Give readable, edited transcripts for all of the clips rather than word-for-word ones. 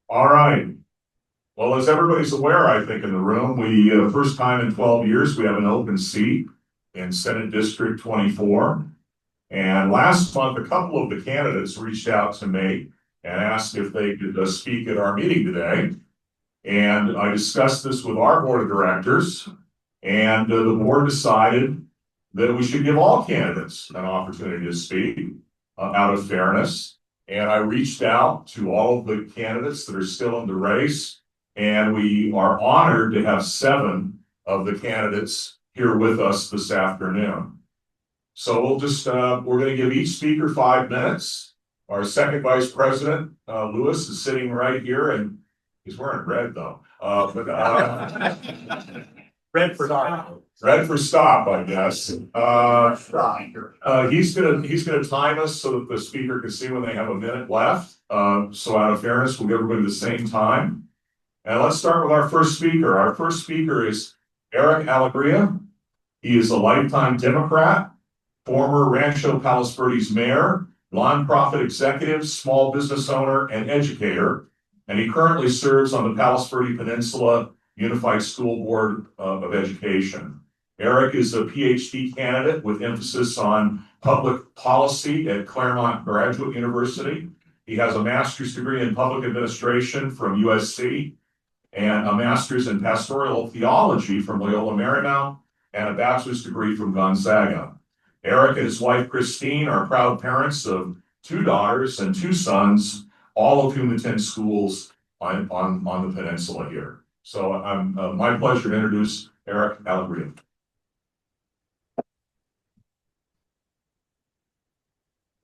All right. Well, as everybody's aware, I think in the room, first time in 12 years, we have an open seat in Senate District 24. And last month, a couple of the candidates reached out to me and asked if they could speak at our meeting today. And I discussed this with our board of directors, and the board decided that we should give all candidates an opportunity to speak out of fairness. And I reached out to all of the candidates that are still in the race, and we are honored to have 7 of the candidates here with us this afternoon. So we're going to give each speaker 5 minutes. Our second vice president, Lewis, is sitting right here, and he's wearing red though. Red for stop. Red for stop, I guess. He's gonna time us so that the speaker can see when they have a minute left. So out of fairness, we'll give everybody the same time. And let's start with our first speaker. Our first speaker is Eric Alegria. He is a lifetime Democrat, former Rancho Palos Verdes mayor, nonprofit executive, small business owner, and educator. And he currently serves on the Palos Verdes Peninsula Unified School Board of Education. Eric is a PhD candidate with emphasis on public policy at Claremont Graduate University. He has a master's degree in public administration from USC and a master's in pastoral theology from Loyola Marymount and a bachelor's degree from Gonzaga. Eric and his wife Christine are proud parents of 2 daughters and 2 sons, all of whom attend schools on the peninsula here. So I'm my pleasure to introduce Eric Alegria.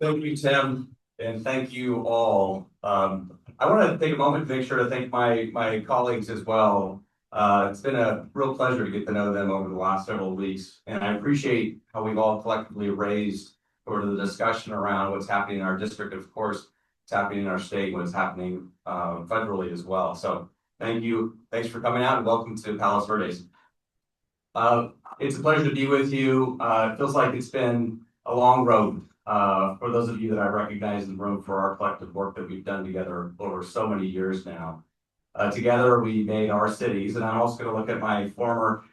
Thank you, Tim, and thank you all. I want to take a moment to make sure to thank my colleagues as well. It's been a real pleasure to get to know them over the last several weeks, and I appreciate how we've all collectively raised sort of the discussion around what's happening in our district. Of course, what's happening in our state, what's happening federally as well. So thank you. Thanks for coming out and welcome to Palos Verdes. It's a pleasure to be with you. It feels like it's been a long road for those of you that I recognize in the room for our collective work that we've done together over so many years now. Together we made our cities, and I'm also going to look at my former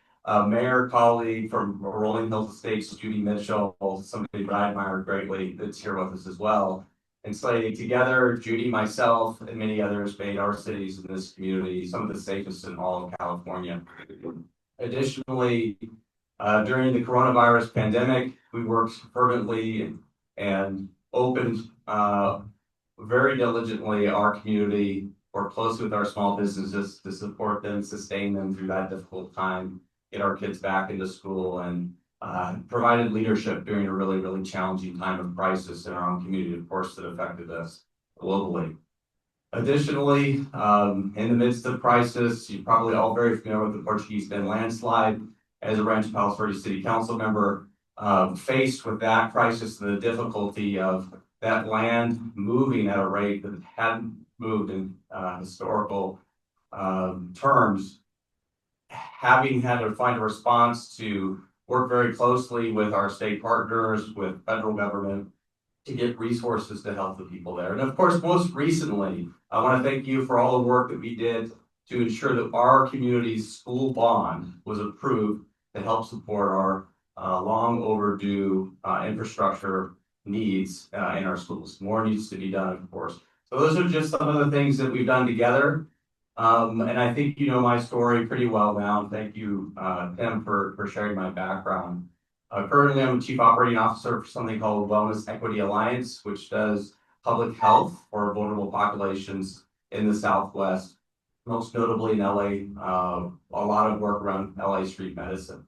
mayor colleague from Rolling Hills Estates, Judy Mitchell, somebody that I admire greatly that's here with us as well. And say together, Judy, myself, and many others made our cities in this community some of the safest in all of California. Additionally, during the coronavirus pandemic, we worked fervently and opened very diligently our community, worked closely with our small businesses to support them, sustain them through that difficult time, get our kids back into school, and provided leadership during a really, really challenging time of crisis in our own community, of course, that affected us globally. Additionally, in the midst of crisis, you're probably all very familiar with the Portuguese Bend landslide. As a Rancho Palos Verdes City Council member, faced with that crisis and the difficulty of that land moving at a rate that it hadn't moved in historical terms, having had to find a response to work very closely with our state partners, with federal government, to get resources to help the people there. And of course, most recently, I want to thank you for all the work that we did to ensure that our community's school bond was approved to help support our long overdue infrastructure needs in our schools. More needs to be done, of course. So those are just some of the things that we've done together. And I think you know my story pretty well now. Thank you, Tim, for sharing my background. Currently, I'm Chief Operating Officer for something called Wellness Equity Alliance, which does public health for vulnerable populations in the Southwest, most notably in LA, a lot of work around LA street medicine.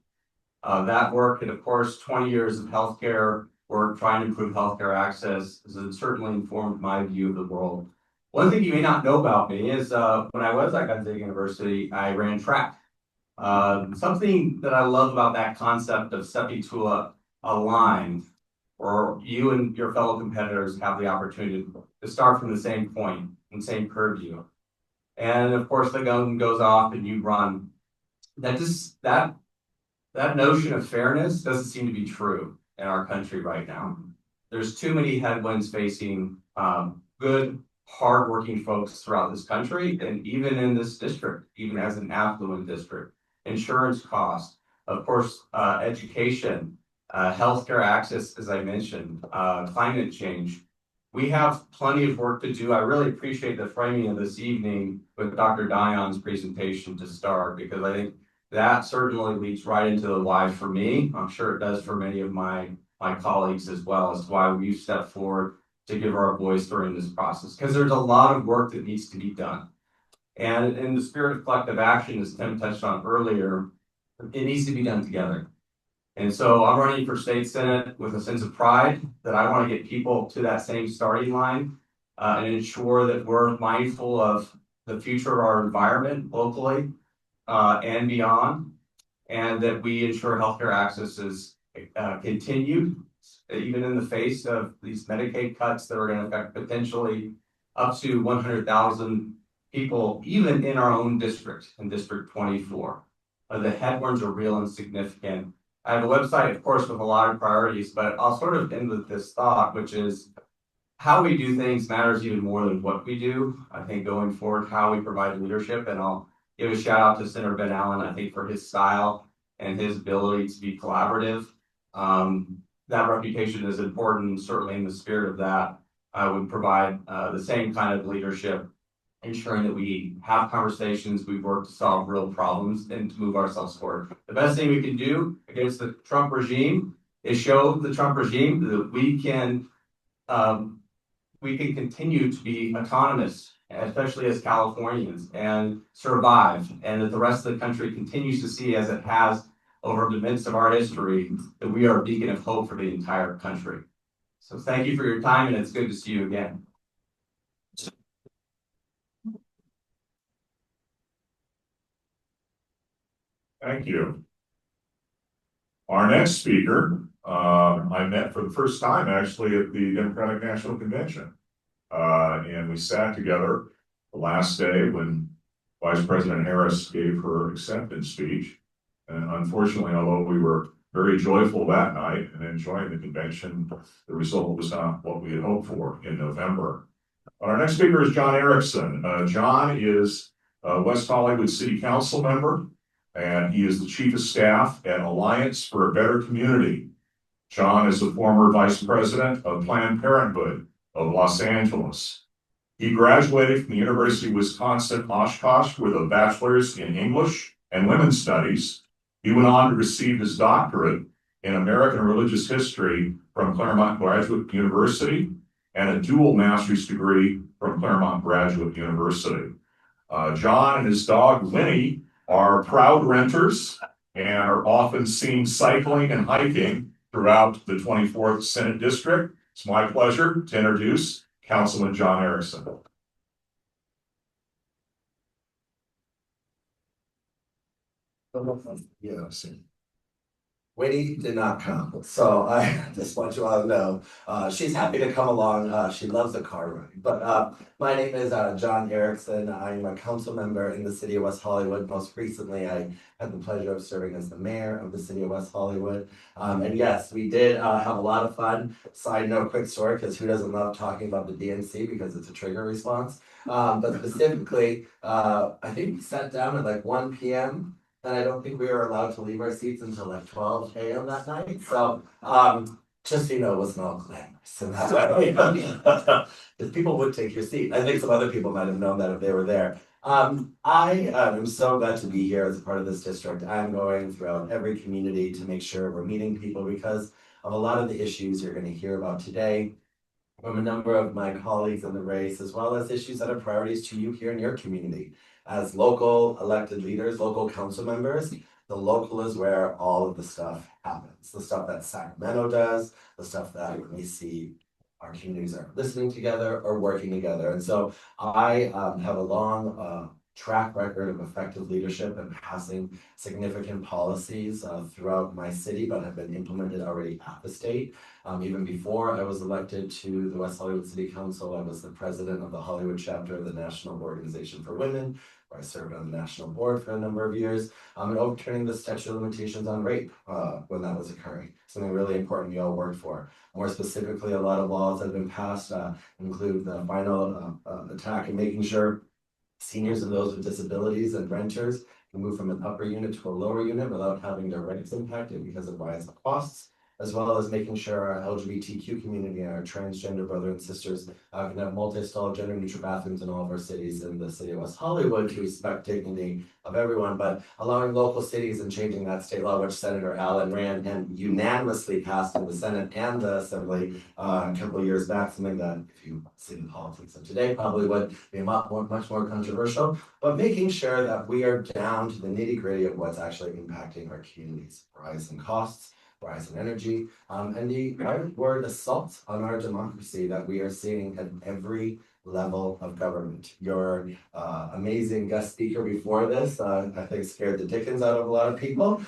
That work, and of course, 20 years of healthcare work trying to improve healthcare access has certainly informed my view of the world. One thing you may not know about me is when I was at Gonzaga University, I ran track. Something that I love about that concept of stepping to a line where you and your fellow competitors have the opportunity to start from the same point and same purview. And of course, the gun goes off and you run. That notion of fairness doesn't seem to be true in our country right now. There's too many headwinds facing good, hardworking folks throughout this country and even in this district, even as an affluent district. Insurance costs, of course, education, healthcare access, as I mentioned, climate change. We have plenty of work to do. I really appreciate the framing of this evening with Dr. Dion's presentation to start, because I think that certainly leads right into the why for me. I'm sure it does for many of my colleagues as well, as to why we've stepped forward to give our voice during this process, because there's a lot of work that needs to be done. And in the spirit of collective action, as Tim touched on earlier, it needs to be done together. And so I'm running for state senate with a sense of pride that I want to get people to that same starting line and ensure that we're mindful of the future of our environment locally and beyond, and that we ensure healthcare access is continued, even in the face of these Medicaid cuts that are going to affect potentially up to 100,000 people, even in our own district, in District 24. The headwinds are real and significant. I have a website, of course, with a lot of priorities, but I'll sort of end with this thought, which is how we do things matters even more than what we do. I think going forward, how we provide leadership, and I'll give a shout out to Senator Ben Allen, I think, for his style and his ability to be collaborative. That reputation is important, certainly in the spirit of that. I would provide the same kind of leadership, ensuring that we have conversations, we work to solve real problems and to move ourselves forward. The best thing we can do against the Trump regime is show the Trump regime that we can continue to be autonomous, especially as Californians, and survive, and that the rest of the country continues to see, as it has over the midst of our history, that we are a beacon of hope for the entire country. So thank you for your time, and it's good to see you again. Thank you. Our next speaker, I met for the first time actually at the Democratic National Convention. And we sat together the last day when Vice President Harris gave her acceptance speech. And unfortunately, although we were very joyful that night and enjoying the convention, the result was not what we had hoped for in November. Our next speaker is John Erickson. John is a West Hollywood City Council member, and he is the Chief of Staff at Alliance for a Better Community. John is a former Vice President of Planned Parenthood of Los Angeles. He graduated from the University of Wisconsin-Oshkosh with a bachelor's in English and Women's Studies. He went on to receive his doctorate in American Religious History from Claremont Graduate University and a dual master's degree from Claremont Graduate University. John and his dog Winnie are proud renters and are often seen cycling and hiking throughout the 24th Senate District. It's my pleasure to introduce Councilman John Erickson. Yes. Winnie did not come, so I just want you all to know she's happy to come along. She loves the car ride. But my name is John Erickson. I'm a council member in the city of West Hollywood. Most recently, I had the pleasure of serving as the mayor of the city of West Hollywood. And yes, we did have a lot of fun. Side note, quick story, because who doesn't love talking about the DNC because it's a trigger response. But specifically, I think we sat down at like 1 p.m. And I don't think we were allowed to leave our seats until like 12 a.m. that night. So just so you know, it wasn't all glamorous. And that's why because people would take your seat. I think some other people might have known that if they were there. I am so glad to be here as a part of this district. I'm going throughout every community to make sure we're meeting people because of a lot of the issues you're going to hear about today from a number of my colleagues in the race, as well as issues that are priorities to you here in your community. As local elected leaders, local council members, the local is where all of the stuff happens. The stuff that Sacramento does, the stuff that we see our communities are listening together or working together. And so I have a long track record of effective leadership and passing significant policies throughout my city, but have been implemented already at the state. Even before I was elected to the West Hollywood City Council, I was the president of the Hollywood chapter of the National Organization for Women, where I served on the national board for a number of years, and overturning the statute of limitations on rape when that was occurring. Something really important we all worked for. More specifically, a lot of laws that have been passed include the final attack and making sure seniors and those with disabilities and renters can move from an upper unit to a lower unit without having their rights impacted because of rising costs, as well as making sure our LGBTQ community and our transgender brother and sisters can have multi-stall gender neutral bathrooms in all of our cities in the city of West Hollywood to respect dignity of everyone, but allowing local cities and changing that state law, which Senator Allen ran and unanimously passed in the Senate and the Assembly a couple of years back, something that if you see the politics of today probably would be much more controversial, but making sure that we are down to the nitty-gritty of what's actually impacting our communities, rising costs, rise in energy, and the word assault on our democracy that we are seeing at every level of government. Your amazing guest speaker before this, I think scared the dickens out of a lot of people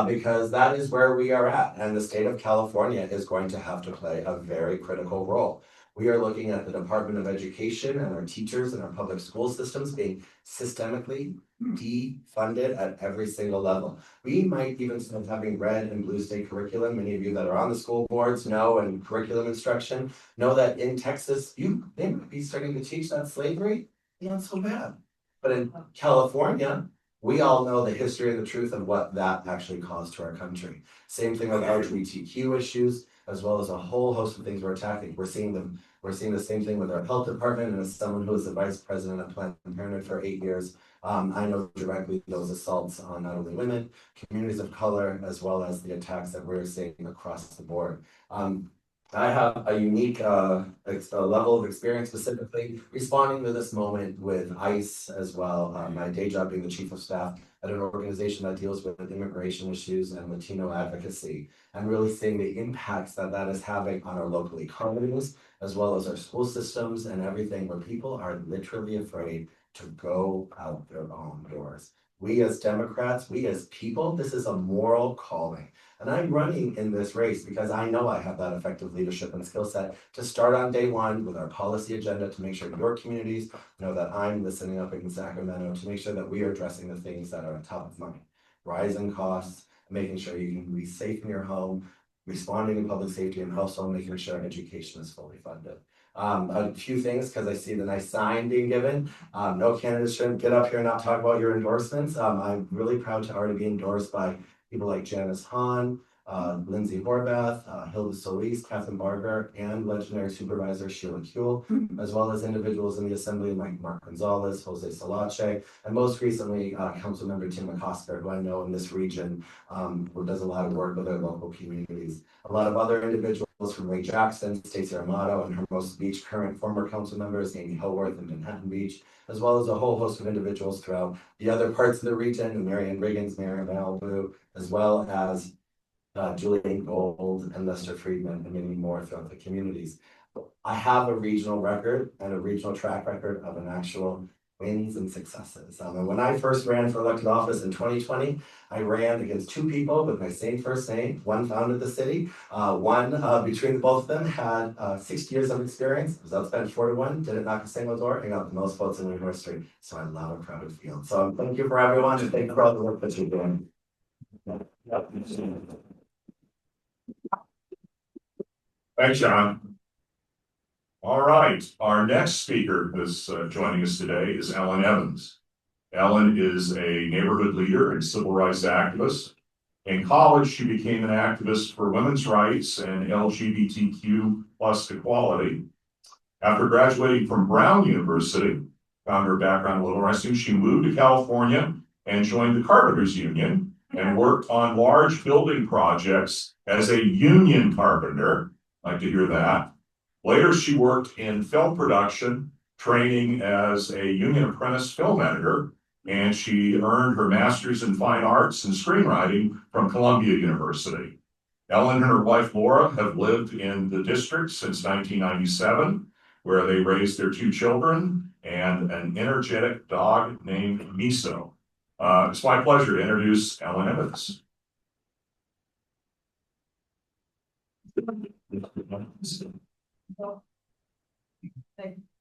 because that is where we are at. And the state of California is going to have to play a very critical role. We are looking at the Department of Education and our teachers and our public school systems being systemically defunded at every single level. We might even start having red and blue state curriculum. Many of you that are on the school boards know, and curriculum instruction know that in Texas, they might be starting to teach that slavery. Not so bad. But in California, we all know the history and the truth of what that actually caused to our country. Same thing with LGBTQ issues, as well as a whole host of things we're attacking. We're seeing the same thing with our health department, and as someone who was the vice president of Planned Parenthood for 8 years, I know directly those assaults on not only women, communities of color, as well as the attacks that we're seeing across the board. I have a unique level of experience specifically responding to this moment with ICE as well. My day job being the chief of staff at an organization that deals with immigration issues and Latino advocacy, and really seeing the impacts that that is having on our local economies, as well as our school systems and everything, where people are literally afraid to go out their own doors. We as Democrats, we as people, this is a moral calling. And I'm running in this race because I know I have that effective leadership and skill set to start on day one with our policy agenda to make sure your communities know that I'm listening up in Sacramento to make sure that we are addressing the things that are on top of mind. Rising costs, making sure you can be safe in your home, responding in public safety, and also making sure education is fully funded. A few things, because I see the nice sign being given. No candidates shouldn't get up here and not talk about your endorsements. I'm really proud to already be endorsed by people like Janice Hahn, Lindsay Horvath, Hilda Solis, Catherine Barger, and legendary supervisor Sheila Kuehl, as well as individuals in the assembly like Mark Gonzalez, Jose Salache, and most recently, Councilmember Tim McCosker, who I know in this region, who does a lot of work with our local communities. A lot of other individuals from Ray Jackson, Stacey Armato, and Hermosa Beach current former council members, Amy Howarth in Manhattan Beach, as well as a whole host of individuals throughout the other parts of the region, Marianne Riggins, Mary Malibu, as well as Julian Gold and Lester Friedman, and many more throughout the communities. I have a regional record and a regional track record of an actual wins and successes. And when I first ran for elected office in 2020, I ran against two people with my same first name. One founded the city. One between the both of them had 6 years of experience. Was outspent 4-1. Didn't knock a single door. And got the most votes in the history. So I love a crowded field. So thank you for everyone, and thank you for all the work that you're doing. Thanks, John. All right, our next speaker that's joining us today is Ellen Evans. Ellen is a neighborhood leader and civil rights activist. In college, she became an activist for women's rights and LGBTQ plus equality. After graduating from Brown University, found her background a little interesting, she moved to California and joined the Carpenters Union and worked on large building projects as a union carpenter. Like to hear that. Later, she worked in film production, training as a union apprentice film editor, and she earned her master's in fine arts and screenwriting from Columbia University. Ellen and her wife Laura have lived in the district since 1997, where they raised their two children and an energetic dog named Miso. It's my pleasure to introduce Ellen Evans.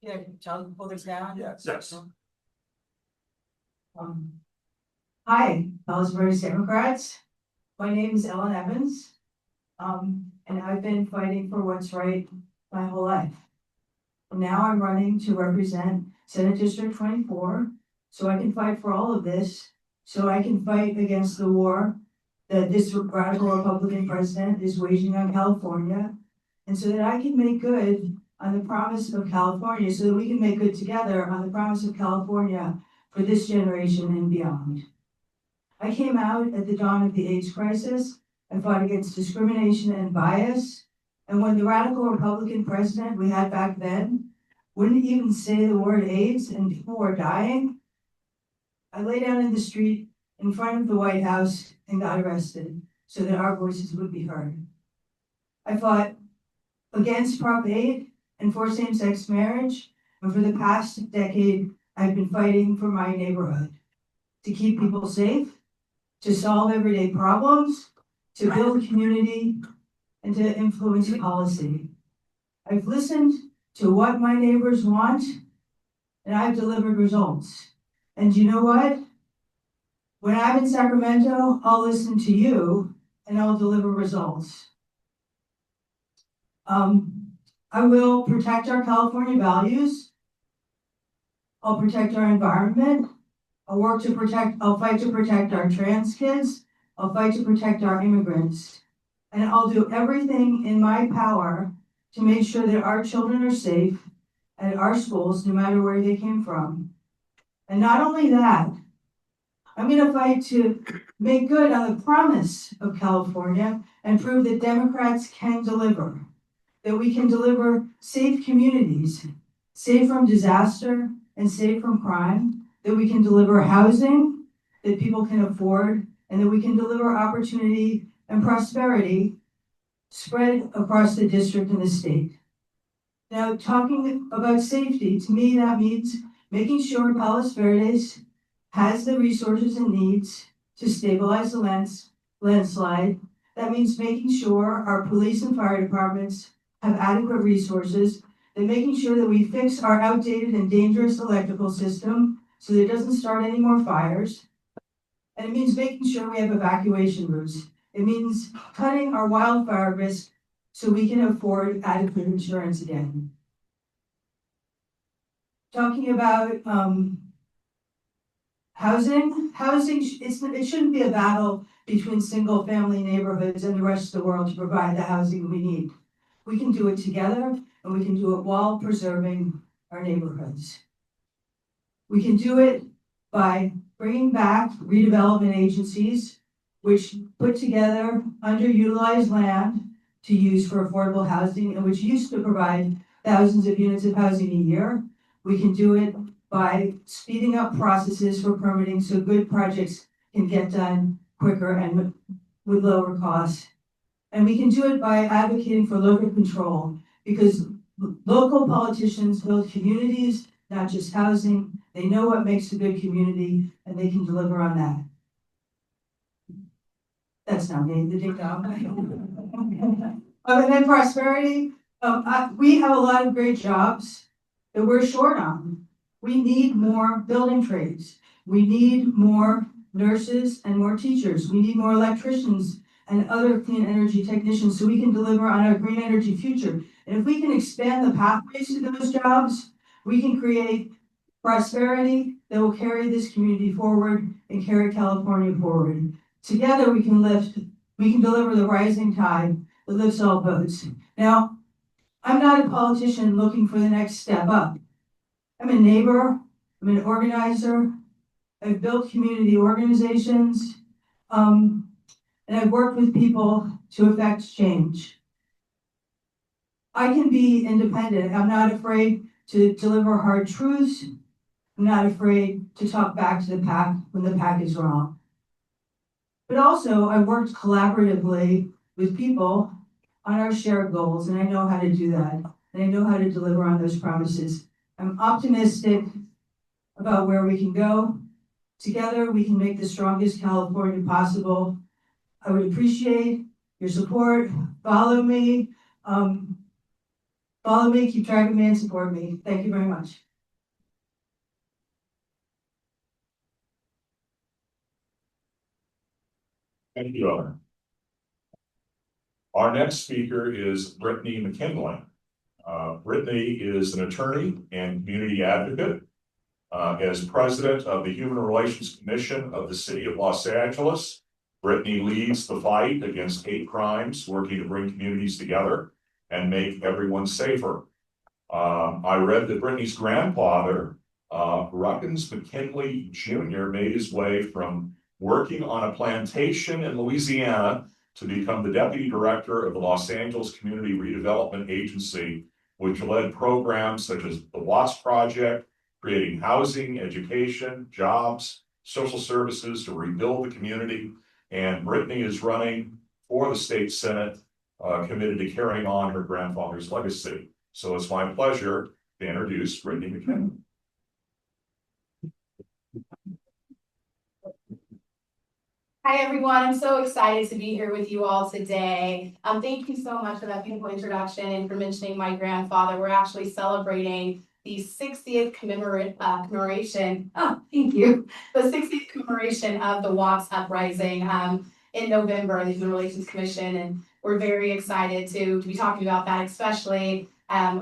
Yeah, John, pull this down. Yes. Hi, Salisbury Democrats. My name is Ellen Evans. And I've been fighting for what's right my whole life. And now I'm running to represent Senate District 24, so I can fight for all of this, so I can fight against the war that this radical Republican president is waging on California, and so that I can make good on the promise of California, so that we can make good together on the promise of California for this generation and beyond. I came out at the dawn of the AIDS crisis and fought against discrimination and bias. And when the radical Republican president we had back then wouldn't even say the word AIDS and people were dying, I lay down in the street in front of the White House and got arrested so that our voices would be heard. I fought against Prop 8 and for same-sex marriage, and for the past decade, I've been fighting for my neighborhood, to keep people safe, to solve everyday problems, to build community, and to influence policy. I've listened to what my neighbors want, and I've delivered results. And you know what? When I'm in Sacramento, I'll listen to you, and I'll deliver results. I will protect our California values. I'll protect our environment. I'll fight to protect our trans kids. I'll fight to protect our immigrants. And I'll do everything in my power to make sure that our children are safe at our schools, no matter where they came from. And not only that, I'm gonna fight to make good on the promise of California and prove that Democrats can deliver, that we can deliver safe communities, safe from disaster and safe from crime, that we can deliver housing that people can afford, and that we can deliver opportunity and prosperity spread across the district and the state. Now, talking about safety, to me, that means making sure Palos Verdes has the resources it needs to stabilize the landslide. That means making sure our police and fire departments have adequate resources, and making sure that we fix our outdated and dangerous electrical system so that it doesn't start any more fires. And it means making sure we have evacuation routes. It means cutting our wildfire risk so we can afford adequate insurance again. Talking about housing, it shouldn't be a battle between single family neighborhoods and the rest of the world to provide the housing we need. We can do it together, and we can do it while preserving our neighborhoods. We can do it by bringing back redevelopment agencies, which put together underutilized land to use for affordable housing, and which used to provide thousands of units of housing a year. We can do it by speeding up processes for permitting so good projects can get done quicker and with lower costs. And we can do it by advocating for local control, because local politicians build communities, not just housing. They know what makes a good community, and they can deliver on that. That's not me, the ding dong. And then prosperity. We have a lot of great jobs that we're short on. We need more building trades. We need more nurses and more teachers. We need more electricians and other clean energy technicians so we can deliver on our green energy future. And if we can expand the pathways to those jobs, we can create prosperity that will carry this community forward and carry California forward. Together we can deliver the rising tide that lifts all boats. Now, I'm not a politician looking for the next step up. I'm a neighbor, I'm an organizer, I've built community organizations, and I've worked with people to affect change. I can be independent. I'm not afraid to deliver hard truths. I'm not afraid to talk back to the pack when the pack is wrong. But also, I worked collaboratively with people on our shared goals, and I know how to do that, and I know how to deliver on those promises. I'm optimistic, about where we can go. Together, we can make the strongest California possible. I would appreciate your support. Follow me. Keep track of me, and support me. Thank you very much. Thank you, Ellen. Our next speaker is Brittany McKinley. Brittany is an attorney and community advocate. As president of the Human Relations Commission of the City of Los Angeles, Brittany leads the fight against hate crimes, working to bring communities together and make everyone safer. I read that Brittany's grandfather, Ruckins McKinley Jr., made his way from working on a plantation in Louisiana to become the deputy director of the Los Angeles Community Redevelopment Agency, which led programs such as the Watts Project, creating housing, education, jobs, social services to rebuild the community. And Brittany is running for the state Senate, committed to carrying on her grandfather's legacy. So it's my pleasure to introduce Brittany McKinley. Hi, everyone. I'm so excited to be here with you all today. Thank you so much for that beautiful introduction and for mentioning my grandfather. We're actually celebrating the 60th commemoration. Oh, thank you. The 60th commemoration of the Watts Uprising in November, the Human Relations Commission, and we're very excited to be talking about that, especially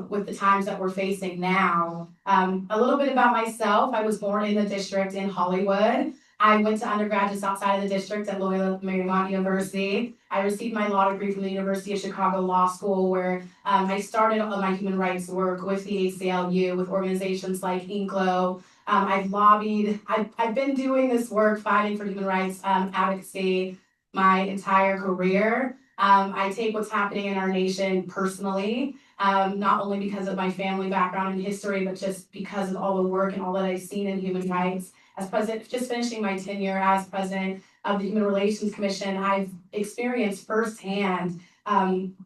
with the times that we're facing now. A little bit about myself. I was born in the district in Hollywood. I went to undergrad just outside of the district at Loyola Marymount University. I received my law degree from the University of Chicago Law School, where I started my human rights work with the ACLU, with organizations like INCLO. I've lobbied, I've been doing this work fighting for human rights advocacy my entire career. I take what's happening in our nation personally, not only because of my family background and history, but just because of all the work and all that I've seen in human rights. As president, just finishing my tenure as president of the Human Relations Commission, I've experienced firsthand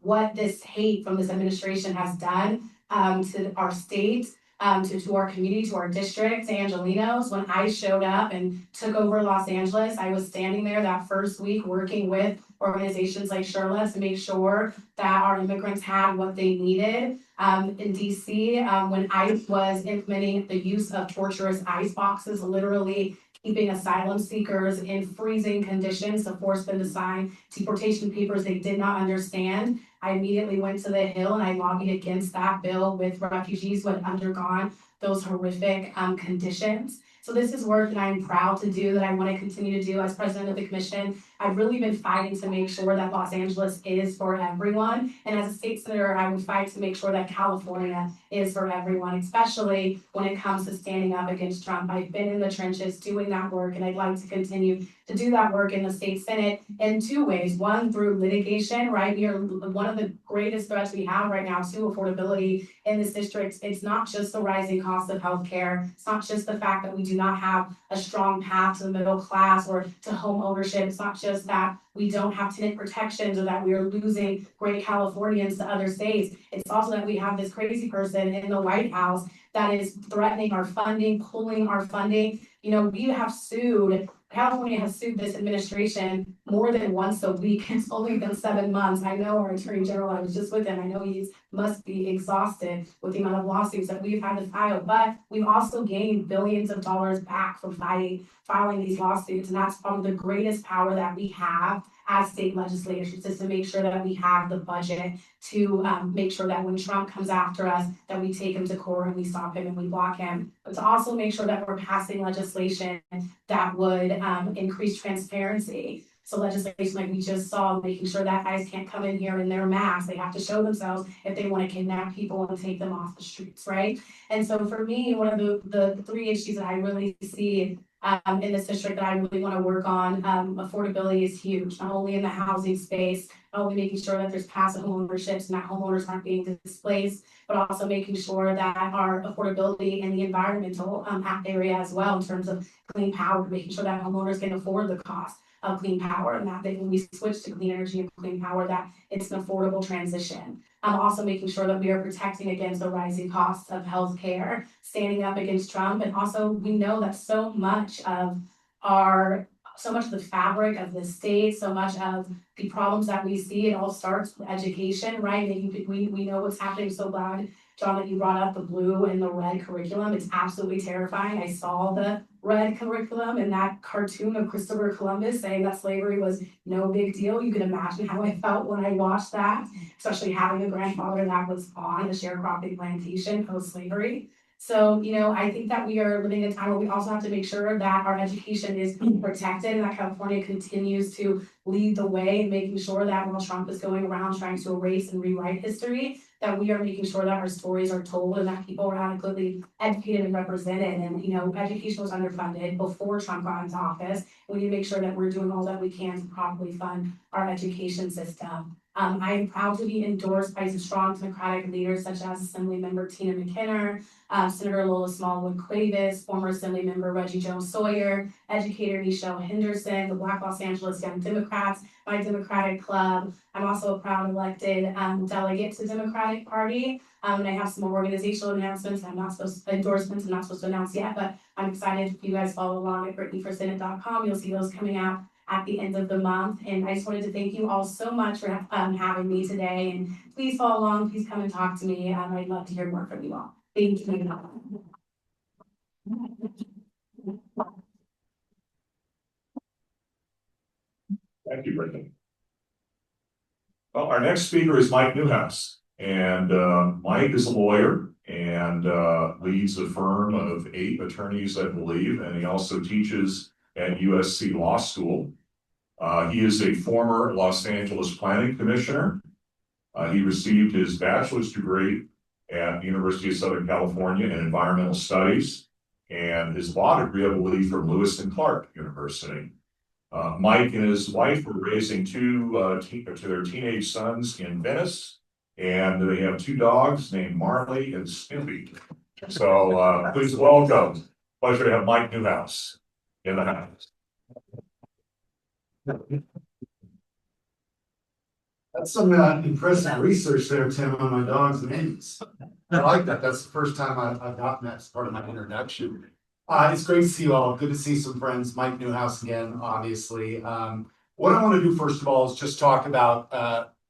what this hate from this administration has done to our state, to our community, to our district, to Angelenos. When I showed up and took over Los Angeles, I was standing there that first week working with organizations like Sherla to make sure that our immigrants had what they needed. In DC, when ICE was implementing the use of torturous ice boxes, literally keeping asylum seekers in freezing conditions to force them to sign deportation papers they did not understand, I immediately went to the Hill and I lobbied against that bill with refugees who had undergone those horrific conditions. So this is work that I'm proud to do, that I want to continue to do as president of the commission. I've really been fighting to make sure that Los Angeles is for everyone. And as a state senator, I would fight to make sure that California is for everyone, especially when it comes to standing up against Trump. I've been in the trenches doing that work, and I'd like to continue to do that work in the state Senate in two ways. One, through litigation, right? One of the greatest threats we have right now to affordability in this district. It's not just the rising cost of healthcare. It's not just the fact that we do not have a strong path to the middle class or to home ownership. It's not just that we don't have tenant protections or that we are losing great Californians to other states. It's also that we have this crazy person in the White House that is threatening our funding, pulling our funding. You know, we have sued, California has sued this administration more than once a week. It's only been 7 months. I know our attorney general, I was just with him. I know he must be exhausted with the amount of lawsuits that we've had to file, but we've also gained billions of dollars back from filing these lawsuits. And that's probably the greatest power that we have as state legislators, is to make sure that we have the budget to make sure that when Trump comes after us, that we take him to court and we stop him and we block him. But to also make sure that we're passing legislation that would increase transparency. So legislation like we just saw, making sure that ICE can't come in here in their masks. They have to show themselves if they want to kidnap people and take them off the streets, right? And so for me, one of the three issues that I really see in this district that I really want to work on, affordability is huge, not only in the housing space, not only making sure that there's passive home ownerships and that homeowners aren't being displaced, but also making sure that our affordability in the environmental area as well, in terms of clean power, making sure that homeowners can afford the cost of clean power, and that when we switch to clean energy and clean power, that it's an affordable transition. I'm also making sure that we are protecting against the rising costs of healthcare, standing up against Trump, and also we know that so much of the fabric of the state, so much of the problems that we see, it all starts with education, right? And we know what's happening. So glad, John, that you brought up the blue and the red curriculum. It's absolutely terrifying. I saw the red curriculum and that cartoon of Christopher Columbus saying that slavery was no big deal. You can imagine how I felt when I watched that, especially having a grandfather that was on a sharecropping plantation post-slavery. So, I think that we are living in a time where we also have to make sure that our education is protected and that California continues to lead the way in making sure that while Trump is going around trying to erase and rewrite history, that we are making sure that our stories are told and that people are adequately educated and represented. And, education was underfunded before Trump got into office. We need to make sure that we're doing all that we can to properly fund our education system. I am proud to be endorsed by some strong Democratic leaders such as Assemblymember Tina McKinnon, Senator Lola Smallwood Cuevas, former Assemblymember Reggie Jones Sawyer, educator Nichelle Henderson, the Black Los Angeles Young Democrats, my Democratic club. I'm also a proud elected delegate to the Democratic Party. And I have some more organizational announcements. Endorsements I'm not supposed to announce yet, but I'm excited if you guys follow along at BrittanyForSenate.com. You'll see those coming out at the end of the month. And I just wanted to thank you all so much for having me today. And please follow along, please come and talk to me. I'd love to hear more from you all. Thank you. Thank you, Brittany. Well, our next speaker is Mike Newhouse, and Mike is a lawyer and leads a firm of 8 attorneys, I believe, and he also teaches at USC Law School. He is a former Los Angeles Planning Commissioner. He received his bachelor's degree at the University of Southern California in Environmental Studies, and his law degree, I believe, from Lewis and Clark University. Mike and his wife were raising their teenage sons in Venice, and they have 2 dogs named Marley and Snoopy. So please welcome. Pleasure to have Mike Newhouse in the house. That's some impressive research there, Tim, on my dogs and names. I like that. That's the first time I've gotten that as part of my introduction. It's great to see you all. Good to see some friends. Mike Newhouse again, obviously. What I want to do first of all is just talk about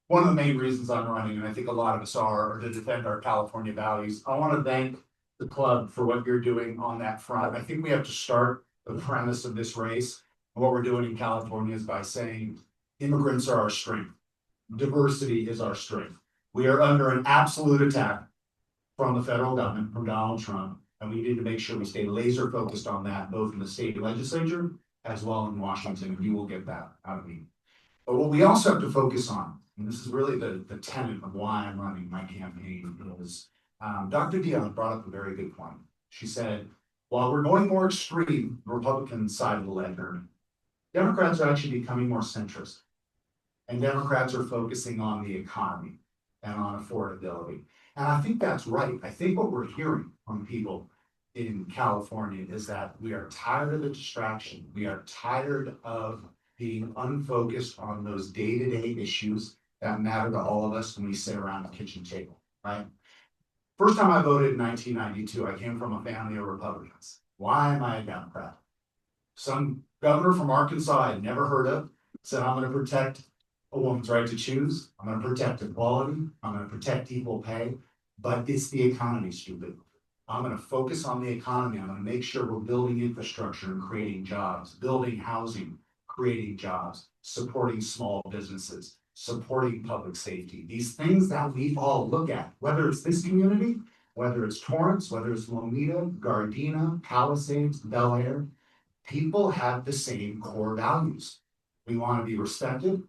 one of the main reasons I'm running, and I think a lot of us are to defend our California values. I want to thank the club for what you're doing on that front. I think we have to start the premise of this race. And what we're doing in California is by saying immigrants are our strength. Diversity is our strength. We are under an absolute attack from the federal government, from Donald Trump, and we need to make sure we stay laser focused on that, both in the state legislature as well in Washington, and you will get that out of me. But what we also have to focus on, and this is really the tenet of why I'm running my campaign, is Dr. Dion brought up a very good point. She said, while we're going more extreme, the Republican side of the ledger, Democrats are actually becoming more centrist. And Democrats are focusing on the economy and on affordability. And I think that's right. I think what we're hearing from people in California is that we are tired of the distraction. We are tired of being unfocused on those day-to-day issues that matter to all of us when we sit around the kitchen table, right? First time I voted in 1992, I came from a family of Republicans. Why am I a Democrat? Some governor from Arkansas I'd never heard of said, I'm going to protect a woman's right to choose. I'm going to protect equality. I'm going to protect equal pay, but it's the economy, stupid. I'm going to focus on the economy. I'm going to make sure we're building infrastructure and creating jobs, building housing, creating jobs, supporting small businesses, supporting public safety. These things that we all look at, whether it's this community, whether it's Torrance, whether it's Lomita, Gardena, Palisades, Bel Air, people have the same core values. We want to be respected.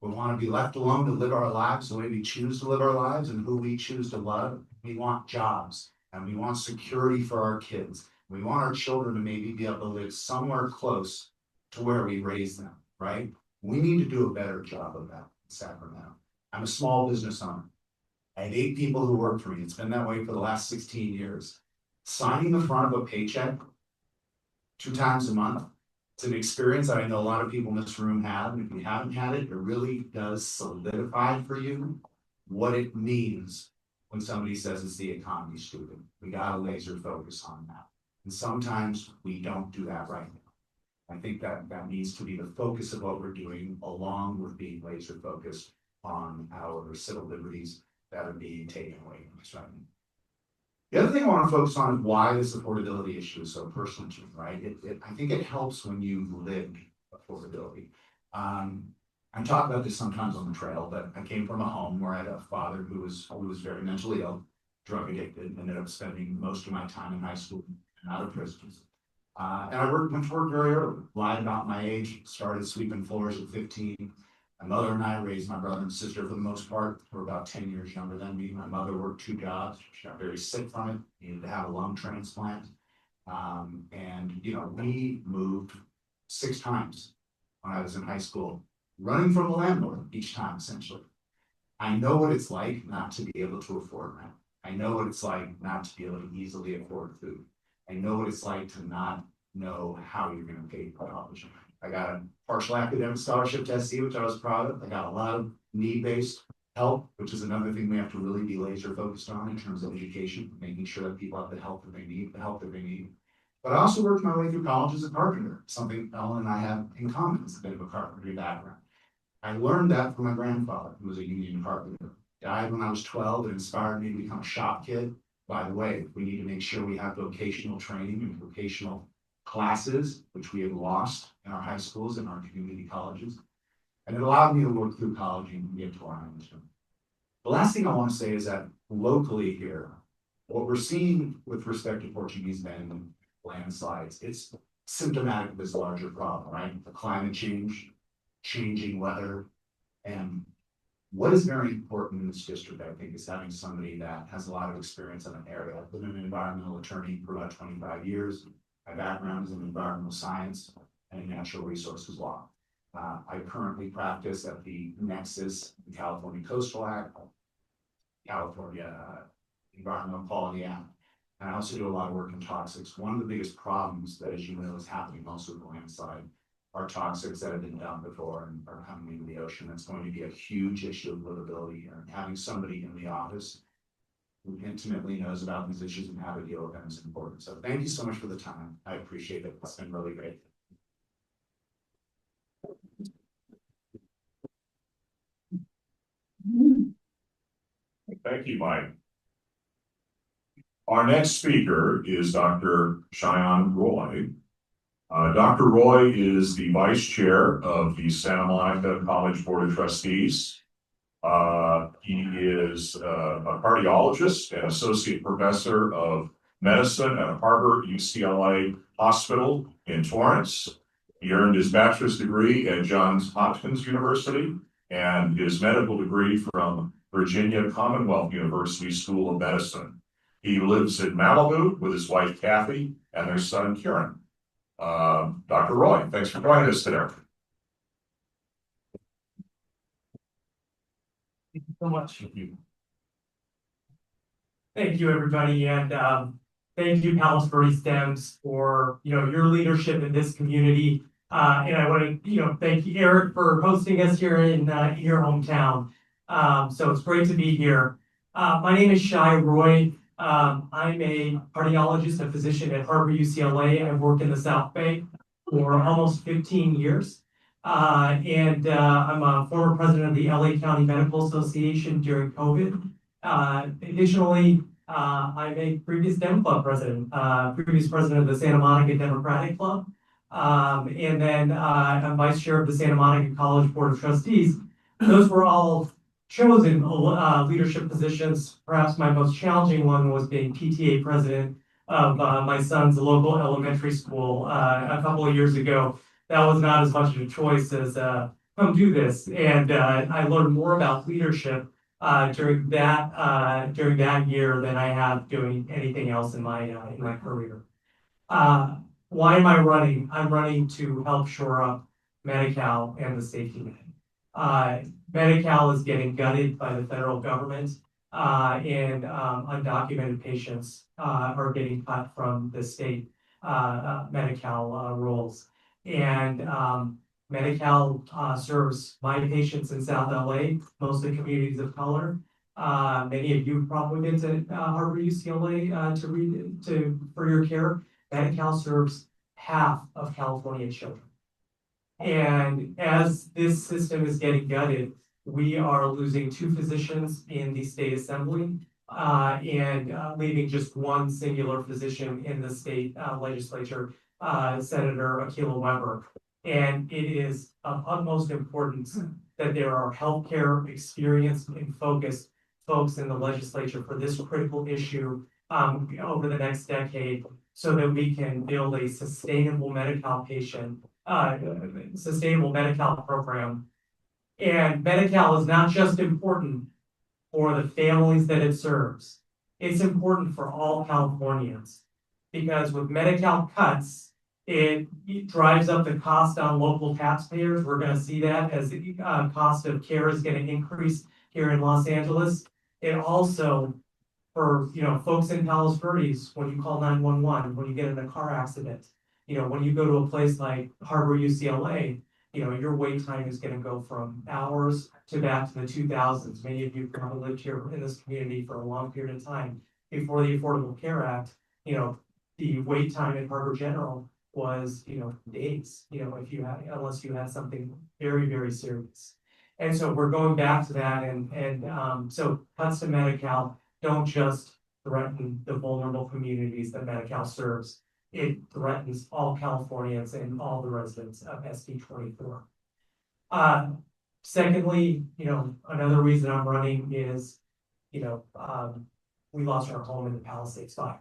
We want to be left alone to live our lives the way we choose to live our lives and who we choose to love. We want jobs and we want security for our kids. We want our children to maybe be able to live somewhere close to where we raised them, right? We need to do a better job of that in Sacramento. I'm a small business owner. I have 8 people who work for me. It's been that way for the last 16 years. Signing the front of a paycheck 2 times a month It's an experience that I know a lot of people in this room have, and if you haven't had it, it really does solidify for you what it means when somebody says it's the economy stupid. We gotta laser focus on that. And sometimes we don't do that right now. I think that needs to be the focus of what we're doing, along with being laser focused on our civil liberties that are being taken away from us right now. The other thing I want to focus on is why this affordability issue is so personal to me, right? I think it helps when you live affordability. I talk about this sometimes on the trail, but I came from a home where I had a father who was very mentally ill, drug addicted, ended up spending most of my time in high school and out of prisons. And I went to work very early, lied about my age, started sweeping floors at 15. My mother and I raised my brother and sister for the most part. We're about 10 years younger than me. My mother worked 2 jobs. She got very sick from it, needed to have a lung transplant. And we moved 6 times when I was in high school, running from the landlord each time, essentially. I know what it's like not to be able to afford rent. I know what it's like not to be able to easily afford food. I know what it's like to not know how you're going to pay for college. I got a partial academic scholarship to SC, which I was proud of. I got a lot of need-based help, which is another thing we have to really be laser focused on in terms of education, making sure that people have the help that they need, But I also worked my way through college as a carpenter, something Ellen and I have in common, is a bit of a carpentry background. I learned that from my grandfather, who was a union carpenter. Died when I was 12. It inspired me to become a shop kid. By the way, we need to make sure we have vocational training and vocational classes, which we have lost in our high schools and our community colleges. And it allowed me to work through college and get to where I am today. The last thing I want to say is that locally here, what we're seeing with respect to Portuguese Bend and landslides, it's symptomatic of this larger problem, right? The climate change, changing weather, and what is very important in this district, I think, is having somebody that has a lot of experience in an area. I've been an environmental attorney for about 25 years. My background is in environmental science and natural resources law. I currently practice at the Nexus, the California Coastal Act, California Environmental Quality Act, and I also do a lot of work in toxics. One of the biggest problems that, as you know, is happening also with the landside are toxics that have been dumped before and are coming into the ocean. That's going to be a huge issue of livability here. And having somebody in the office who intimately knows about these issues and how to deal with them is important. So thank you so much for the time. I appreciate it. It's been really great. Thank you, Mike. Our next speaker is Dr. Cheyenne Roy. Dr. Roy is the Vice Chair of the Santa Monica College Board of Trustees. He is a cardiologist and Associate Professor of Medicine at Harbor UCLA Hospital in Torrance. He earned his bachelor's degree at Johns Hopkins University and his medical degree from Virginia Commonwealth University School of Medicine. He lives in Malibu with his wife, Kathy, and their son, Kieran. Dr. Roy, thanks for joining us today. Thank you so much. Thank you, everybody, and thank you, Palos Verdes Dems, for your leadership in this community. And I want to thank you, Eric, for hosting us here in your hometown. So it's great to be here. My name is Shai Roy. I'm a cardiologist, a physician at Harbor UCLA. I've worked in the South Bay for almost 15 years. And I'm a former president of the LA County Medical Association during COVID. Additionally, I'm a previous Dem Club president, previous president of the Santa Monica Democratic Club. And then I'm vice chair of the Santa Monica College Board of Trustees. Those were all chosen leadership positions. Perhaps my most challenging one was being PTA president of my son's local elementary school a couple of years ago. That was not as much of a choice as come do this. And I learned more about leadership during that year than I have doing anything else in my career. Why am I running? I'm running to help shore up Medi-Cal and the safety net. Medi-Cal is getting gutted by the federal government, and undocumented patients are getting cut from the state Medi-Cal rolls. And Medi-Cal serves my patients in South LA, mostly communities of color. Many of you probably been to Harvard UCLA for your care. Medi-Cal serves half of California children. And as this system is getting gutted, we are losing 2 physicians in the state assembly and leaving just one singular physician in the state legislature, Senator Akila Weber. And it is of utmost importance that there are healthcare experienced and focused folks in the legislature for this critical issue over the next decade, so that we can build a sustainable sustainable Medi-Cal program. And Medi-Cal is not just important for the families that it serves. It's important for all Californians, because with Medi-Cal cuts, it drives up the cost on local taxpayers. We're going to see that as the cost of care is going to increase here in Los Angeles. It also, for folks in Palos Verdes, when you call 911, when you get in a car accident, when you go to a place like Harvard UCLA, your wait time is going to go from hours to back to the 2000s. Many of you probably lived here in this community for a long period of time. Before the Affordable Care Act, the wait time in Harvard General was, days, unless you had something very, very serious. And so we're going back to that, and so cuts to Medi-Cal don't just threaten the vulnerable communities that Medi-Cal serves. It threatens all Californians and all the residents of SB 24. Secondly, another reason I'm running is, we lost our home in the Palisades fire.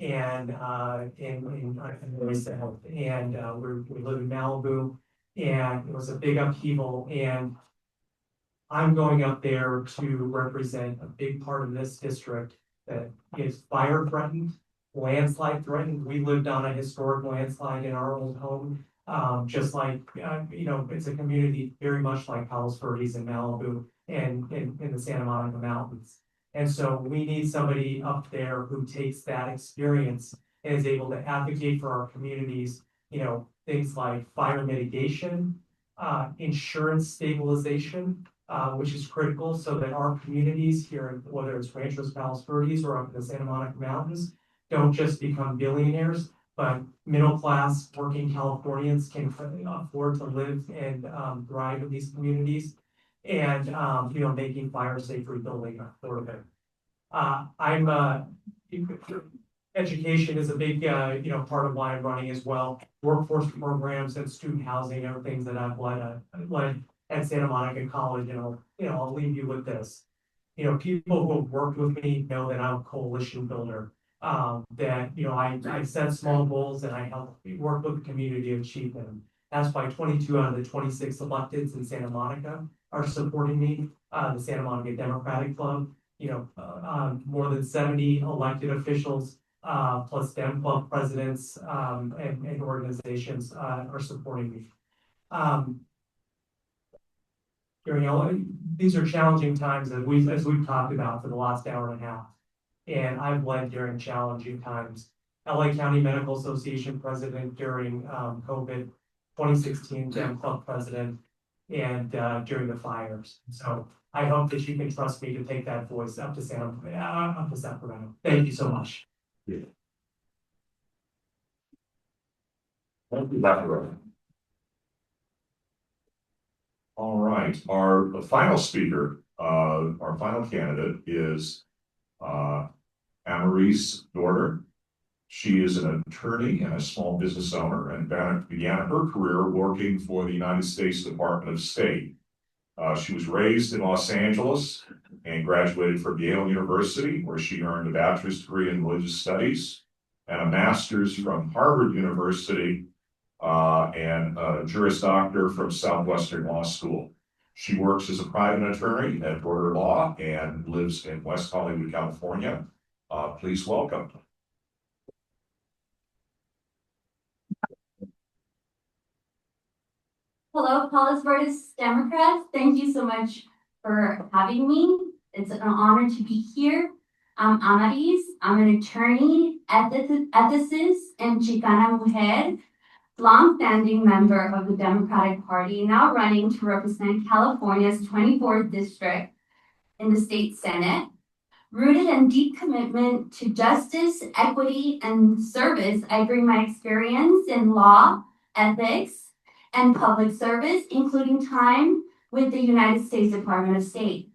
And in very sad. And we live in Malibu, and it was a big upheaval. And I'm going up there to represent a big part of this district that is fire threatened, landslide threatened. We lived on a historic landslide in our old home. Just like, it's a community very much like Palos Verdes and Malibu and in the Santa Monica Mountains. And so we need somebody up there who takes that experience and is able to advocate for our communities, things like fire mitigation, insurance stabilization, which is critical so that our communities here, whether it's Ranchos Palos Verdes or up in the Santa Monica Mountains, don't just become billionaires, but middle-class working Californians can afford to live and thrive in these communities, and making fire safe rebuilding affordable. Education is a big part of why I'm running as well. Workforce programs and student housing are things that I've led at Santa Monica College, and I'll leave you with this. People who have worked with me know that I'm a coalition builder. That I set small goals and I help work with the community to achieve them. That's why 22 out of the 26 electeds in Santa Monica are supporting me. The Santa Monica Democratic Club, more than 70 elected officials, plus Dem Club presidents and organizations are supporting me. These are challenging times as we've talked about for the last hour and a half. And I've led during challenging times. LA County Medical Association president during COVID, 2016 Dem Club president, and during the fires. So I hope that you can trust me to take that voice up to Sacramento. Thank you so much. Thank you, Dr. Rowe. All right, our final speaker, our final candidate is Amarise Dorder. She is an attorney and a small business owner and began her career working for the United States Department of State. She was raised in Los Angeles and graduated from Yale University, where she earned a bachelor's degree in religious studies and a master's from Harvard University and a Juris Doctor from Southwestern Law School. She works as a private attorney at Dorder Law and lives in West Hollywood, California. Please welcome. Hello, Palos Verdes Democrats. Thank you so much for having me. It's an honor to be here. I'm Amaris. I'm an attorney, ethicist, and Chicana mujer. longstanding member of the Democratic Party, now running to represent California's 24th district in the state Senate. Rooted in deep commitment to justice, equity, and service, I bring my experience in law, ethics, and public service, including time with the United States Department of State.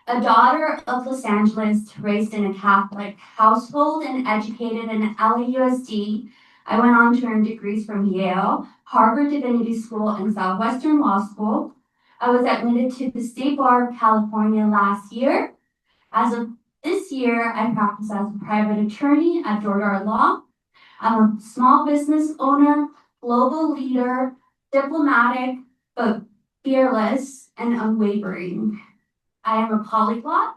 A daughter of Los Angeles, raised in a Catholic household and educated in LAUSD, I went on to earn degrees from Yale, Harvard Divinity School, and Southwestern Law School. I was admitted to the State Bar of California last year. As of this year, I practice as a private attorney at Jordan Law. I'm a small business owner, global leader, diplomatic, but fearless and unwavering. I am a polyglot.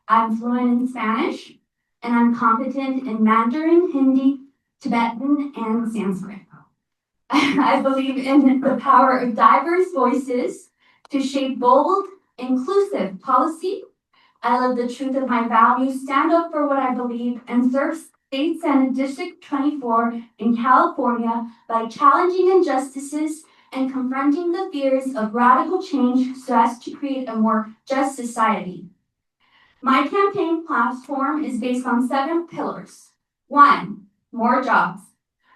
I'm fluent in Spanish, and I'm competent in Mandarin, Hindi, Tibetan, and Sanskrit. I believe in the power of diverse voices to shape bold, inclusive policy. I live the truth of my values, stand up for what I believe, and serve State Senate District 24 in California by challenging injustices and confronting the fears of radical change so as to create a more just society. My campaign platform is based on 7 pillars. 1, more jobs.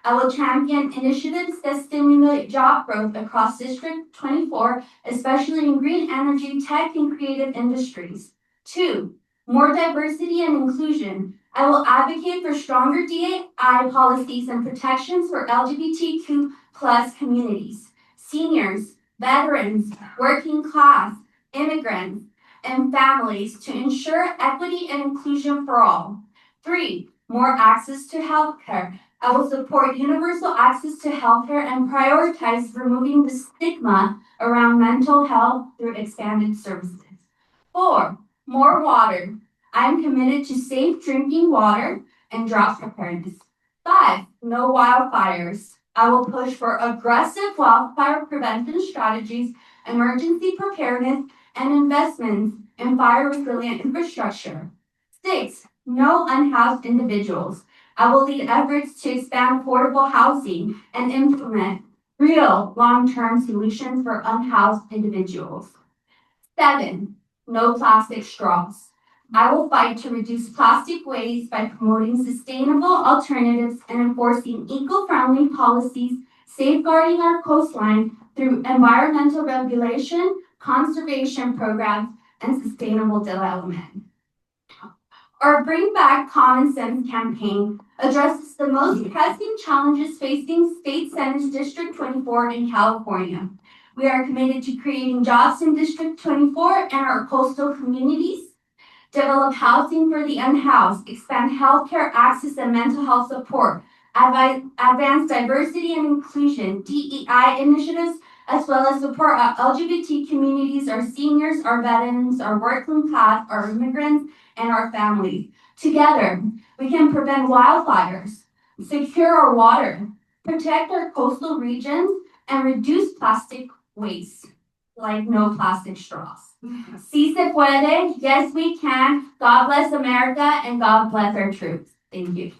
I will champion initiatives that stimulate job growth across District 24, especially in green energy, tech, and creative industries. 2, more diversity and inclusion. I will advocate for stronger DEI policies and protections for LGBTQ plus communities, seniors, veterans, working class, immigrants, and families to ensure equity and inclusion for all. 3, more access to healthcare. I will support universal access to healthcare and prioritize removing the stigma around mental health through expanded services. 4, more water. I am committed to safe drinking water and drought preparedness. 5, no wildfires. I will push for aggressive wildfire prevention strategies, emergency preparedness, and investments in fire resilient infrastructure. 6, no unhoused individuals. I will lead efforts to expand affordable housing and implement real long-term solutions for unhoused individuals. 7, no plastic straws. I will fight to reduce plastic waste by promoting sustainable alternatives and enforcing eco-friendly policies, safeguarding our coastline through environmental regulation, conservation programs, and sustainable development. Our Bring Back Common Sense campaign addresses the most pressing challenges facing State Senate District 24 in California. We are committed to creating jobs in District 24 and our coastal communities, develop housing for the unhoused, expand healthcare access and mental health support, advance diversity and inclusion, DEI initiatives, as well as support our LGBT communities, our seniors, our veterans, our working class, our immigrants, and our families. Together, we can prevent wildfires, secure our water, protect our coastal regions, and reduce plastic waste, like no plastic straws. Si se puede, yes we can. God bless America and God bless our troops. Thank you.